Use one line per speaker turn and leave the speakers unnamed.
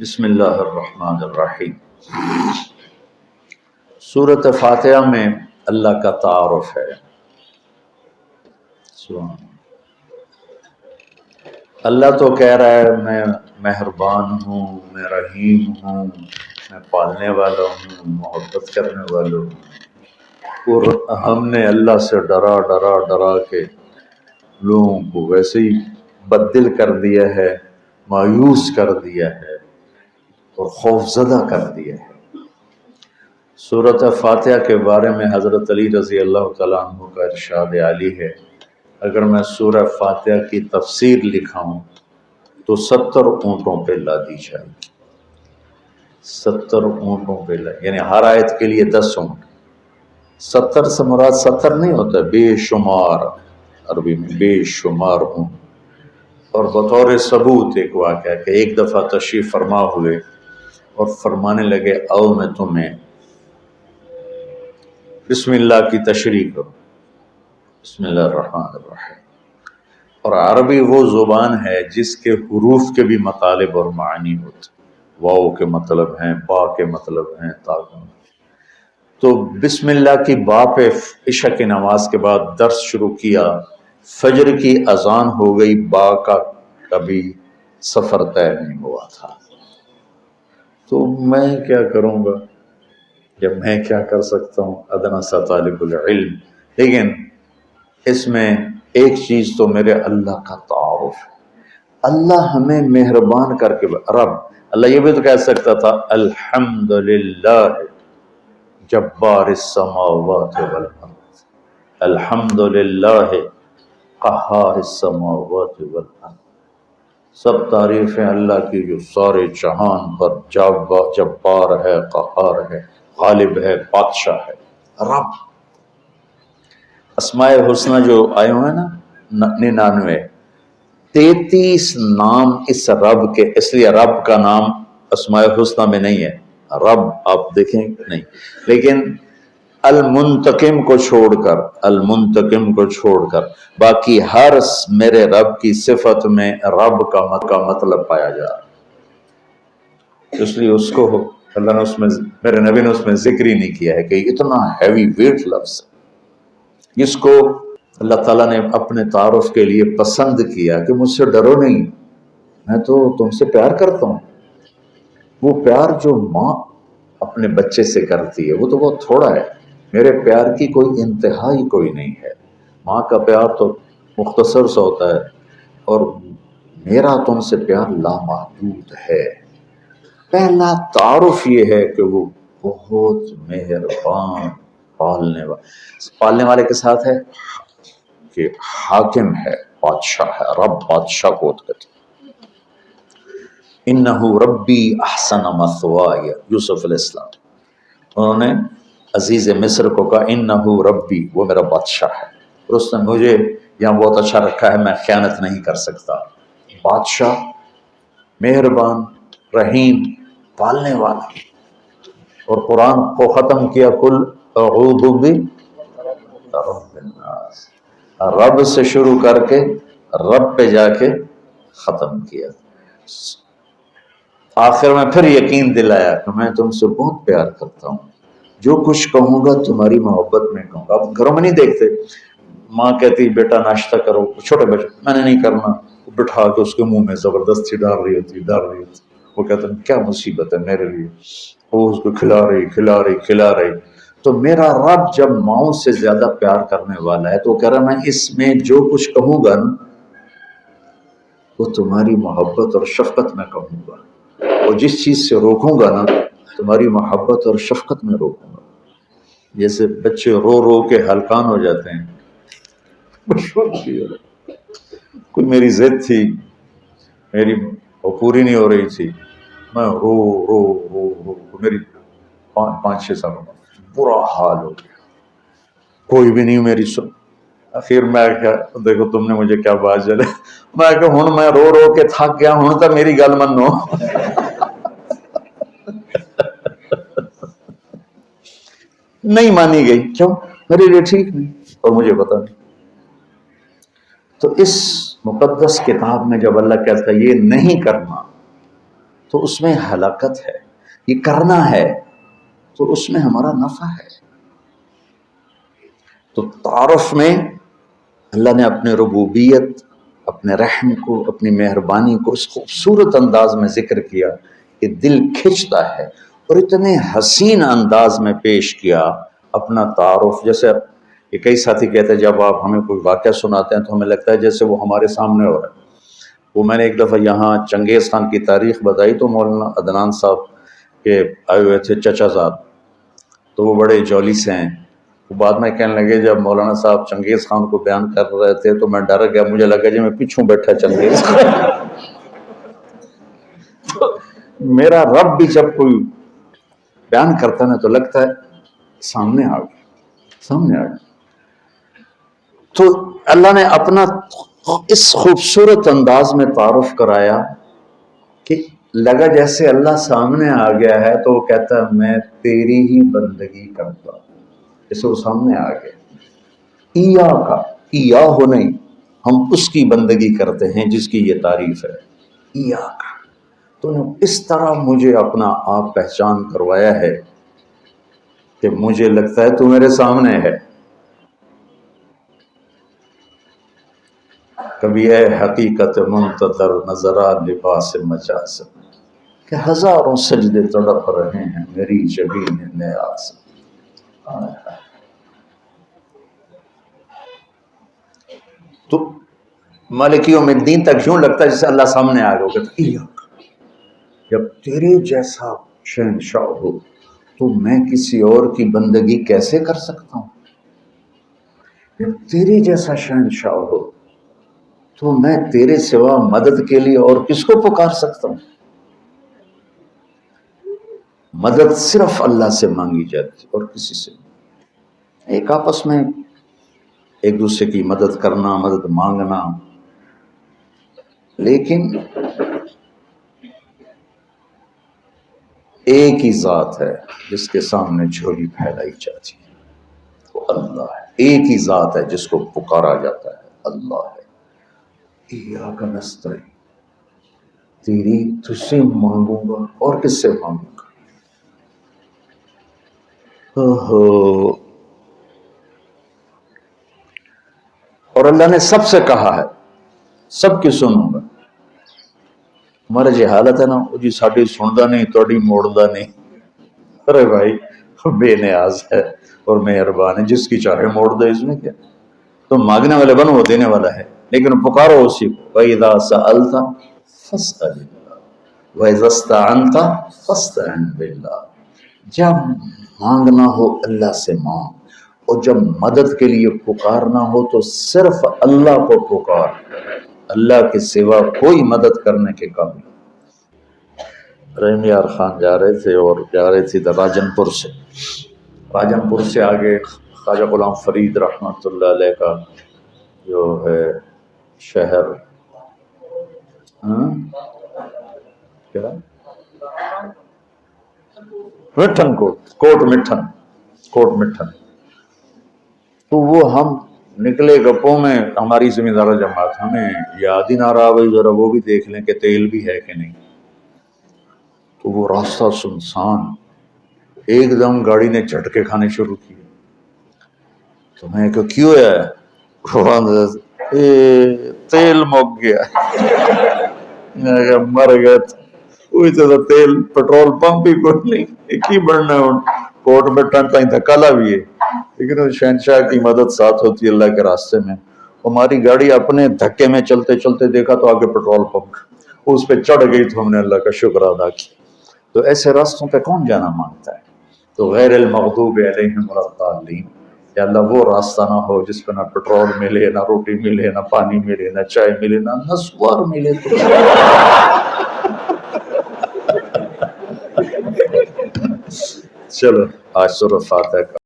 بسم اللہ الرحمن الرحیم۔ سورۃ فاتحہ میں اللہ کا تعارف ہے۔ اللہ تو کہہ رہا ہے میں مہربان ہوں، میں رحیم ہوں، میں پالنے والا ہوں، محبت کرنے والا ہوں، اور ہم نے اللہ سے ڈرا ڈرا ڈرا کے لوگوں کو ویسے ہی بددل کر دیا ہے، مایوس کر دیا ہے اور خوف زدہ کر دیا ہے۔ سورۃ فاتحہ کے بارے میں حضرت علی رضی اللہ تعالیٰ عنہ کا ارشاد عالی ہے، اگر میں سورہ فاتحہ کی تفسیر لکھاؤں تو 70 اونٹوں پہ لادی جائے گی۔ 70 اونٹوں پہ یعنی ہر آیت کے لیے 10 اونٹ۔ 70 سے مراد 70 نہیں ہوتا، بے شمار، عربی میں بے شمار اونٹ۔ اور بطور ثبوت ایک واقعہ کہ ایک دفعہ تشریف فرما ہوئے اور فرمانے لگے آؤ میں تمہیں بسم اللہ کی تشریح کروں، بسم اللہ الرحمن الرحیم۔ اور عربی وہ زبان ہے جس کے حروف کے بھی مطالب اور معنی ہوتے، واو کے مطلب ہیں، با کے مطلب ہیں، تا کے مطلب۔ تو بسم اللہ کی با پہ عشاء کی نماز کے بعد درس شروع کیا، فجر کی اذان ہو گئی، با کا کبھی سفر طے نہیں ہوا تھا۔ تو میں کیا کروں گا، جب میں کیا کر سکتا ہوں، ادنا سا طالب العلم۔ لیکن اس میں ایک چیز تو میرے اللہ کا تعارف ہے۔ اللہ ہمیں مہربان کر کے رب، اللہ یہ بھی تو کہہ سکتا تھا الحمدللہ جبار السماوات والارض، الحمدللہ قہار السماوات والارض۔ سب تعریفیں اللہ کی جو سارے جہان پر جبار ہے، قہار ہے، غالب ہے، بادشاہ ہے، رب۔ اسماء حسنہ جو آئے ہوئے ہیں نا 99، 33 نام اس رب کے، اس لیے رب کا نام اسماء حسنہ میں نہیں ہے، رب آپ دیکھیں نہیں، لیکن المنتقم کو چھوڑ کر باقی ہر میرے رب کی صفت میں رب کا مطلب پایا جا رہا ہے۔ اس لیے اس کو اللہ نے اس میں، میرے نبی نے اس میں ذکر ہی نہیں کیا ہے کہ اتنا ہیوی ویٹ لفظ ہے جس کو اللہ تعالیٰ نے اپنے تعارف کے لیے پسند کیا کہ مجھ سے ڈرو نہیں، میں تو تم سے پیار کرتا ہوں۔ وہ پیار جو ماں اپنے بچے سے کرتی ہے وہ تو بہت تھوڑا ہے، میرے پیار کی کوئی انتہا ہی کوئی نہیں ہے۔ ماں کا پیار تو مختصر سا ہوتا ہے، اور میرا تم سے پیار لامحدود ہے۔ پہلا تعارف یہ ہے کہ وہ بہت مہربان، پالنے والے کے ساتھ ہے کہ حاکم ہے، بادشاہ ہے، رب بادشاہ کو کہتے ہیں۔ انہو ربی احسن مثوایا، یوسف علیہ السلام انہوں نے عزیز مصر کو کہا انہو ربی، وہ میرا بادشاہ ہے، اور اس نے مجھے یہاں بہت اچھا رکھا ہے، میں خیانت نہیں کر سکتا۔ بادشاہ، مہربان، رحیم، پالنے والا۔ اور قرآن کو ختم کیا کل اعوذ برب الناس، رب سے شروع کر کے رب پہ جا کے ختم کیا۔ آخر میں پھر یقین دلایا کہ میں تم سے بہت پیار کرتا ہوں، جو کچھ کہوں گا تمہاری محبت میں کہوں گا۔ اب گھروں میں نہیں دیکھتے، ماں کہتی بیٹا ناشتہ کرو، چھوٹے بچے میں نے نہیں کرنا، بٹھا کے اس کے منہ میں زبردستی ڈال رہی ہوتی۔ وہ کہتے ہیں کیا مصیبت ہے میرے لیے، وہ اس کو کھلا رہی۔ تو میرا رب جب ماؤں سے زیادہ پیار کرنے والا ہے تو وہ کہہ رہا میں اس میں جو کچھ کہوں گا نا وہ تمہاری محبت اور شفقت میں کہوں گا، اور جس چیز سے روکوں گا نا تمہاری محبت اور شفقت میں روکوں گا۔ جیسے بچے رو رو کے ہلکان ہو جاتے ہیں، کوئی میری ضد تھی، میری وہ پوری نہیں ہو رہی تھی، میں رو رو رو رو میری 5-6 سالوں میں برا حال ہو گیا، کوئی بھی نہیں میری سن۔ پھر میں کیا، دیکھو تم نے مجھے کیا بات چلے، میں کہ ہوں میں رو رو کے تھک گیا، ہوں تو میری گل منو۔ نہیں مانی گئی، کیوں؟ میرے لیے ٹھیک نہیں اور مجھے پتا نہیں۔ تو اس مقدس کتاب میں جب اللہ کہتا ہے یہ نہیں کرنا تو اس میں ہلاکت ہے، یہ کرنا ہے تو اس میں ہمارا نفع ہے۔ تو تعارف میں اللہ نے اپنے ربوبیت، اپنے رحم کو، اپنی مہربانی کو اس خوبصورت انداز میں ذکر کیا کہ دل کھنچتا ہے، اور اتنے حسین انداز میں پیش کیا اپنا تعارف۔ جیسے یہ کئی ساتھی کہتے ہیں جب آپ ہمیں کوئی واقعہ سناتے ہیں تو ہمیں لگتا ہے جیسے وہ ہمارے سامنے ہو رہا ہے۔ وہ میں نے ایک دفعہ یہاں چنگیز خان کی تاریخ بتائی تو مولانا عدنان صاحب کے آئے ہوئے تھے چچا صاحب، تو وہ بڑے جولی سے ہیں۔ وہ بعد میں کہنے لگے جب مولانا صاحب چنگیز خان کو بیان کر رہے تھے تو میں ڈر گیا، مجھے لگا جی میں پیچھوں بیٹھا چنگیز خان۔ تو میرا رب بھی جب کوئی بیان کرتا نا تو لگتا ہے سامنے آ گیا، سامنے آ گیا۔ تو اللہ نے اپنا اس خوبصورت انداز میں تعارف کرایا کہ لگا جیسے اللہ سامنے آ گیا ہے، تو وہ کہتا ہے میں تیری ہی بندگی کرتا ہوں، جیسے وہ سامنے آ گیا۔ ایا کا ایا ہو نہیں، ہم اس کی بندگی کرتے ہیں جس کی یہ تعریف ہے، ایا کا۔ تو نے اس طرح مجھے اپنا آپ پہچان کروایا ہے کہ مجھے لگتا ہے تو میرے سامنے ہے۔ کبھی ہے حقیقت منتظر نظرا لباس مجاز، کہ ہزاروں سجدے تڑپ رہے ہیں میری جبین نیاز۔ تو مالک یوم الدین تک یوں لگتا ہے جیسے اللہ سامنے آ گیا، کہتا ہے جب تیرے جیسا شہنشاہ ہو تو میں کسی اور کی بندگی کیسے کر سکتا ہوں؟ جب تیرے جیسا شہنشاہ ہو تو میں تیرے سوا مدد کے لیے اور کس کو پکار سکتا ہوں؟ مدد صرف اللہ سے مانگی جاتی اور کسی سے نہیں۔ ایک آپس میں ایک دوسرے کی مدد کرنا، مدد مانگنا، لیکن ایک ہی ذات ہے جس کے سامنے جھولی پھیلائی جاتی ہے، وہ اللہ ہے۔ ایک ہی ذات ہے جس کو پکارا جاتا ہے، اللہ ہے۔ ایاک نستعین، تیری تجھ سے مانگوں گا اور کس سے مانگوں گا؟ اور اللہ نے سب سے کہا ہے سب کی سنوں گا۔ ہمارے جی حالت ہے نا، جی ساڈی سندا نہیں تہاڈی موڑدا نہیں۔ ارے بھائی بے نیاز ہے اور مہربان ہے، جس کی چاہے موڑ دے، اس میں کیا؟ تم مانگنے والے بنو، وہ دینے والا ہے، لیکن پکارو اسی کو۔ وَإِذَا سَأَلْتَ فَاسْأَلِ اللَّهَ وَإِذَا اسْتَعَنْتَ فَاسْتَعِنْ بِاللَّهِ۔ جب مانگنا ہو اللہ سے مانگ، اور جب مدد کے لیے پکارنا ہو تو صرف اللہ کو پکار، اللہ کے سوا کوئی مدد کرنے کے قابل۔ رحیم یار خان جا رہے تھے اور جا رہے تھے راجن پور سے، راجن پور سے آگے خواجہ غلام فرید رحمۃ اللہ علیہ کا جو ہے شہر، کیا مٹھن کوٹ مٹھن، تو وہ ہم نکلے گپوں میں، ہماری ذمہ دار جماعت، ہمیں یاد ہی نہ رہا بھائی ذرا وہ بھی دیکھ لیں کہ تیل بھی ہے کہ نہیں۔ تو وہ راستہ سنسان، ایک دم گاڑی نے جھٹکے کھانے شروع کیے۔ تو میں کہ کیوں ہے؟ تیل مک گیا۔ مر گئے وہی تو تیل پٹرول پمپ بھی کوئی نہیں، کی بڑھنا ہے کوٹ مٹن تھی دھکا لا بھی ہے، لیکن شہنشاہ کی مدد ساتھ ہوتی ہے اللہ کے راستے میں۔ ہماری گاڑی اپنے دھکے میں چلتے چلتے دیکھا تو آگے پٹرول پمپ، اس پہ چڑھ گئی تو ہم نے اللہ کا شکر ادا کیا۔ تو ایسے راستوں پہ کون جانا مانگتا ہے؟ تو غیر المغضوب علیہم ولا الضالین، یا اللہ وہ راستہ نہ ہو جس پہ نہ پٹرول ملے، نہ روٹی ملے، نہ پانی ملے، نہ چائے ملے، نہ نسوار ملے۔ چلو آج سورۃ فاتحہ کا